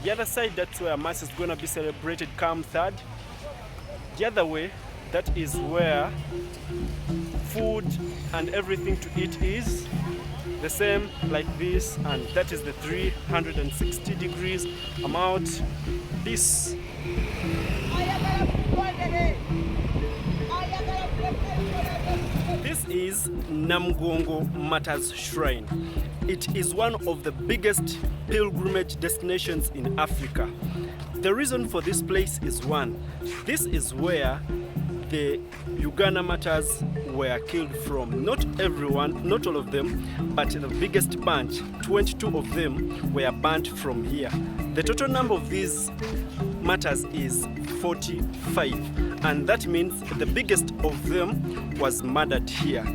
The other side, that's where Mass is going to be celebrated come 3rd. The other way, that is where food and everything to eat is the same like this, and that is the 360 degrees. I'm out. This is Namugongo Martyrs Shrine. It is one of the biggest pilgrimage destinations in Africa. The reason for this place is one, this is where the Uganda martyrs were killed from. Not everyone, not all of them, but the biggest bunch, 22 of them, were burnt from here. The total number of these martyrs is 45, and that means the biggest of them was murdered here.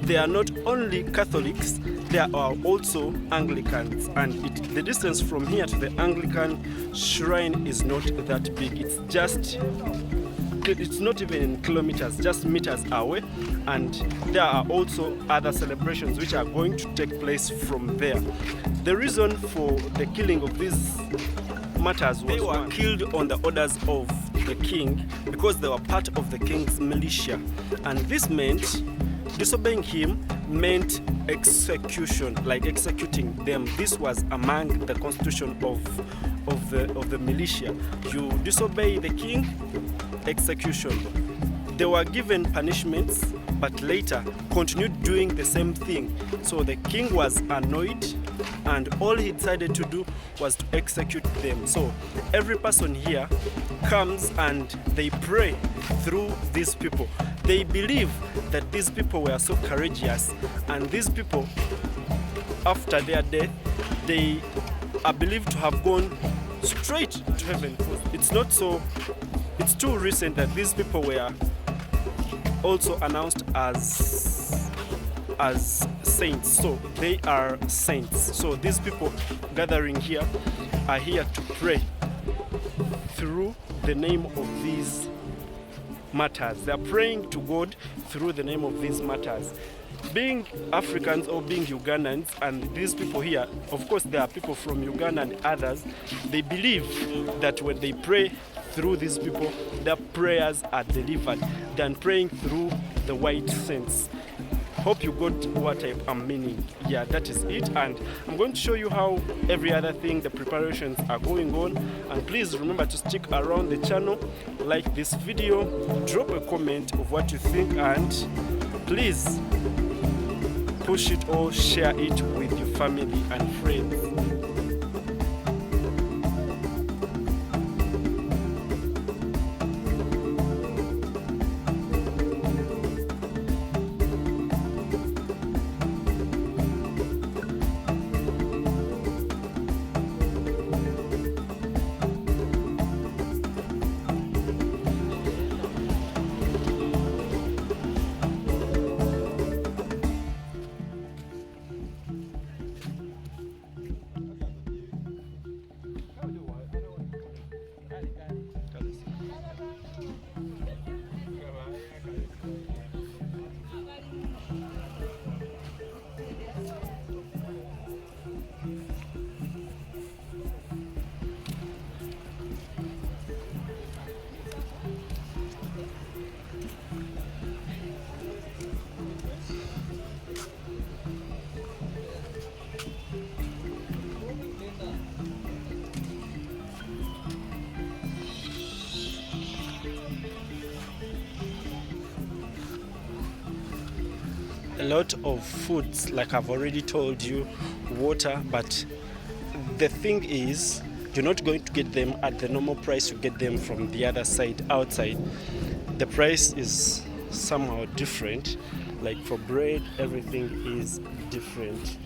They are not only Catholics, there are also Anglicans, and the distance from here to the Anglican shrine is not that big. It's not even in kilometers, just meters away, and there are also other celebrations which are going to take place from there. The reason for the killing of these martyrs was they were killed on the orders of the king because they were part of the king's militia, and this meant disobeying him meant execution, like executing them. This was among the constitution of the militia. You disobey the king, execution. They were given punishments, but later continued doing the same thing. So the king was annoyed, and all he decided to do was to execute them. So every person here comes and they pray through these people. They believe that these people were so courageous, and these people, after their death, they are believed to have gone straight to heaven. It's too recent that these people were also announced as saints. So they are saints. So these people gathering here are here to pray through the name of these martyrs. They are praying to God through the name of these martyrs. Being Africans or being Ugandans, and these people here, of course there are people from Uganda and others, they believe that when they pray through these people, their prayers are delivered than praying through the white saints. Hope you got what I'm meaning. Yeah, that is it, and I'm going to show you how every other thing, the preparations are going on. And please remember to stick around the channel, like this video, drop a comment of what you think, and please push it or share it with your family and friends. A lot of foods, like I've already told you, water, but the thing is you're not going to get them at the normal price you get them from the other side, outside. The price is somehow different. Like for bread, everything is different.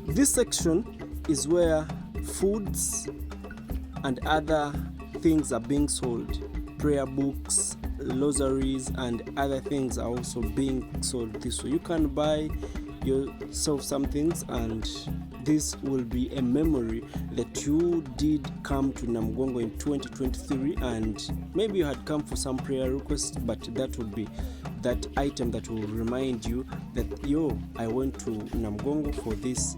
This section is where foods and other things are being sold. Prayer books, rosaries, and other things are also being sold this way. You can buy yourself some things, and this will be a memory that you did come to Namugongo in 2023, and maybe you had come for some prayer requests, but that would be that item that will remind you that I went to Namugongo for this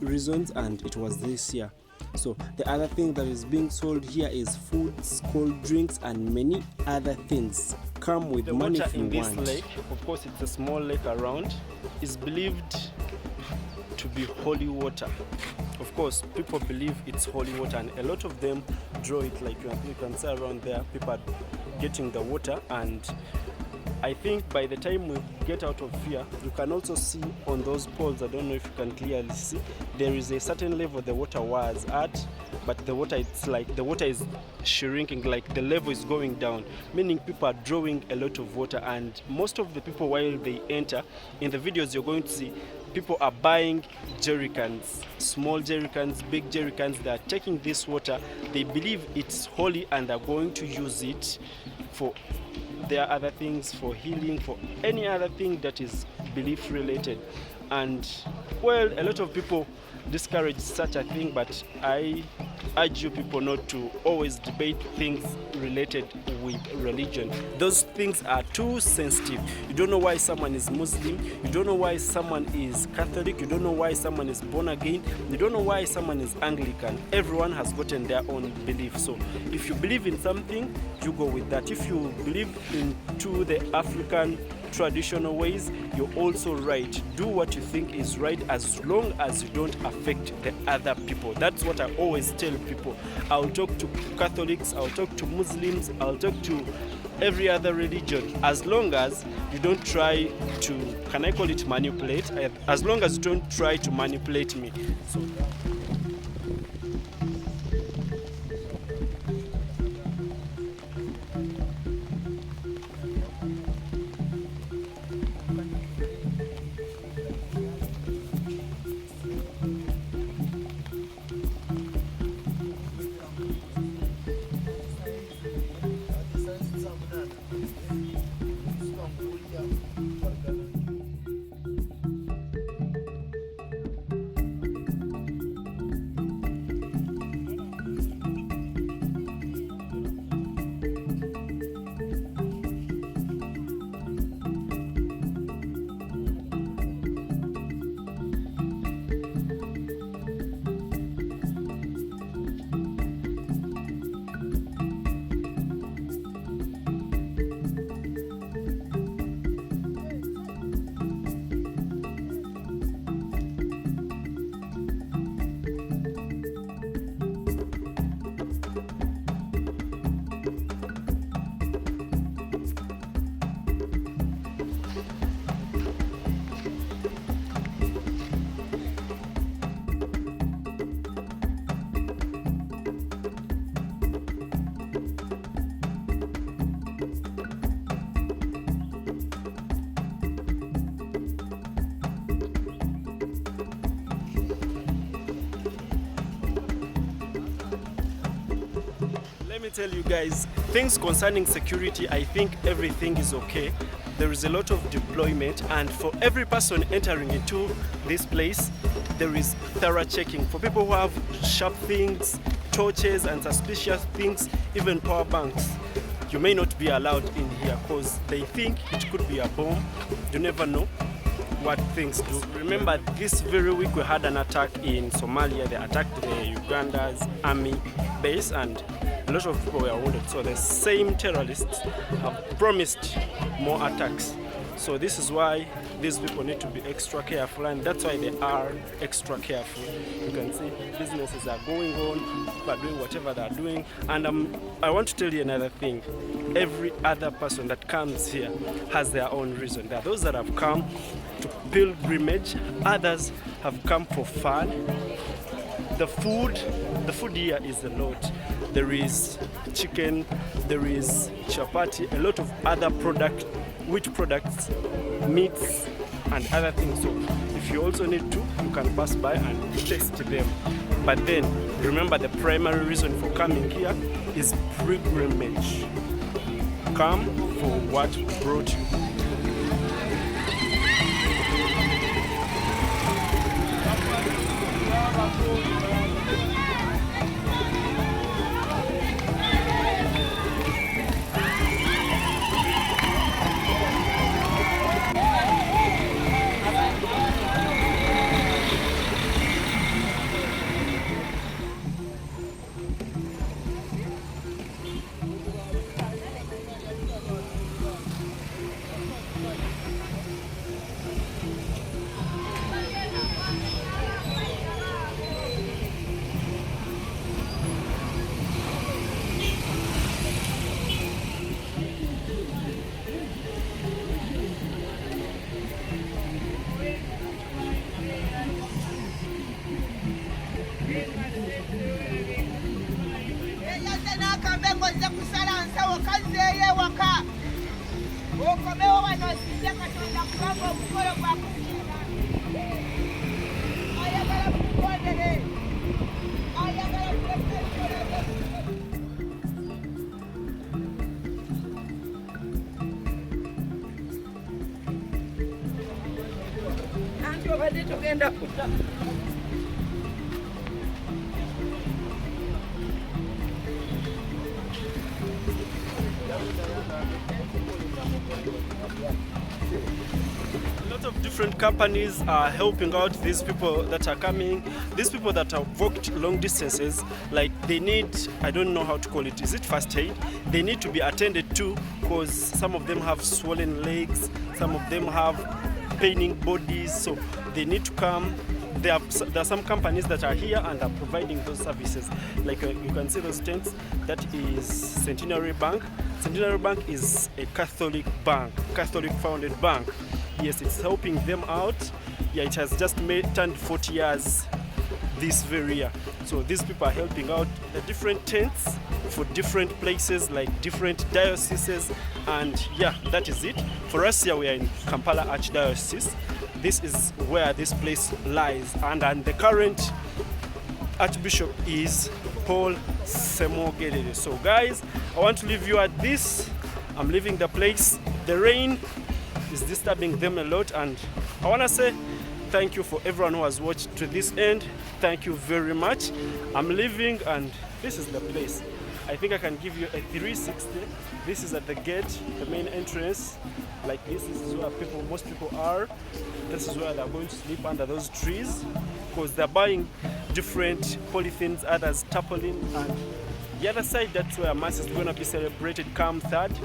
reasons, and it was this year. So the other thing that is being sold here is foods, cold drinks, and many other things. Come with the money if you want. The water in this lake, of course it's a small lake around, is believed to be holy water. Of course, people believe it's holy water, and a lot of them draw it, like you can see around there, people are getting the water. And I think by the time we get out of here, you can also see on those poles, I don't know if you can clearly see, there is a certain level the water was at, but the water, it's like the water is shrinking, like the level is going down, meaning people are drawing a lot of water. And most of the people, while they enter, in the videos you're going to see, people are buying jerrycans, small jerrycans, big jerrycans. They are taking this water, they believe it's holy, and they're going to use it for their other things, for healing, for any other thing that is belief related. And well, a lot of people discourage such a thing, but I urge you people not to always debate things related with religion. Those things are too sensitive. You don't know why someone is Muslim, you don't know why someone is Catholic, you don't know why someone is born again, you don't know why someone is Anglican. Everyone has gotten their own belief. So if you believe in something, you go with that. If you believe into the African traditional ways, you're also right. Do what you think is right, as long as you don't affect the other people. That's what I always tell people. I'll talk to Catholics, I'll talk to Muslims, I'll talk to every other religion, as long as you don't try to, can I call it manipulate? As long as you don't try to manipulate me. So let me tell you guys, things concerning security, I think everything is okay. There is a lot of deployment, and for every person entering into this place, there is thorough checking. For people who have sharp things, torches and suspicious things, even power banks, you may not be allowed in here because they think it could be a bomb. You never know what things do. Remember, this very week we had an attack in Somalia. They attacked the Uganda's army base and a lot of people were wounded. So the same terrorists have promised more attacks. So this is why these people need to be extra careful, and that's why they are extra careful. You can see businesses are going on, people are doing whatever they're doing. And I want to tell you another thing. Every other person that comes here has their own reason. There are those that have come to pilgrimage, others have come for fun. The food here is a lot. There is chicken, there is chapati, a lot of other wheat products, meats and other things. So if you also need to, you can pass by and taste them. But then remember, the primary reason for coming here is pilgrimage. Come for what brought you. A lot of different companies are helping out these people that are coming, these people that have walked long distances. Like they need, I don't know how to call it, is it first aid? They need to be attended to because some of them have swollen legs, some of them have paining bodies, so they need to come. There are some companies that are here and are providing those services. Like you can see those tents, that is Centenary Bank. Centenary Bank is a Catholic bank, Catholic founded bank. Yes, it's helping them out. Yeah, it has just turned 40 years this very year. So these people are helping out the different tents for different places, like different dioceses. And yeah, that is it. For us here, we are in Kampala Archdiocese. This is where this place lies. And the current Archbishop is Paul Semogedede. So guys, I want to leave you at this. I'm leaving the place. The rain is disturbing them a lot, and I want to say thank you for everyone who has watched to this end. Thank you very much. I'm leaving, and this is the place. I think I can give you a 360. This is at the gate, the main entrance. Like this is where most people are. This is where they're going to sleep, under those trees, because they're buying different polythenes, others tarpaulin. And the other side, that's where Mass is going to be celebrated come 3rd.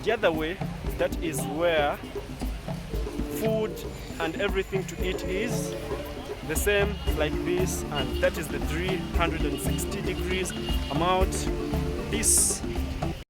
The other way, that is where food and everything to eat is the same, like this, and that is the 360 degrees. I'm out. Peace.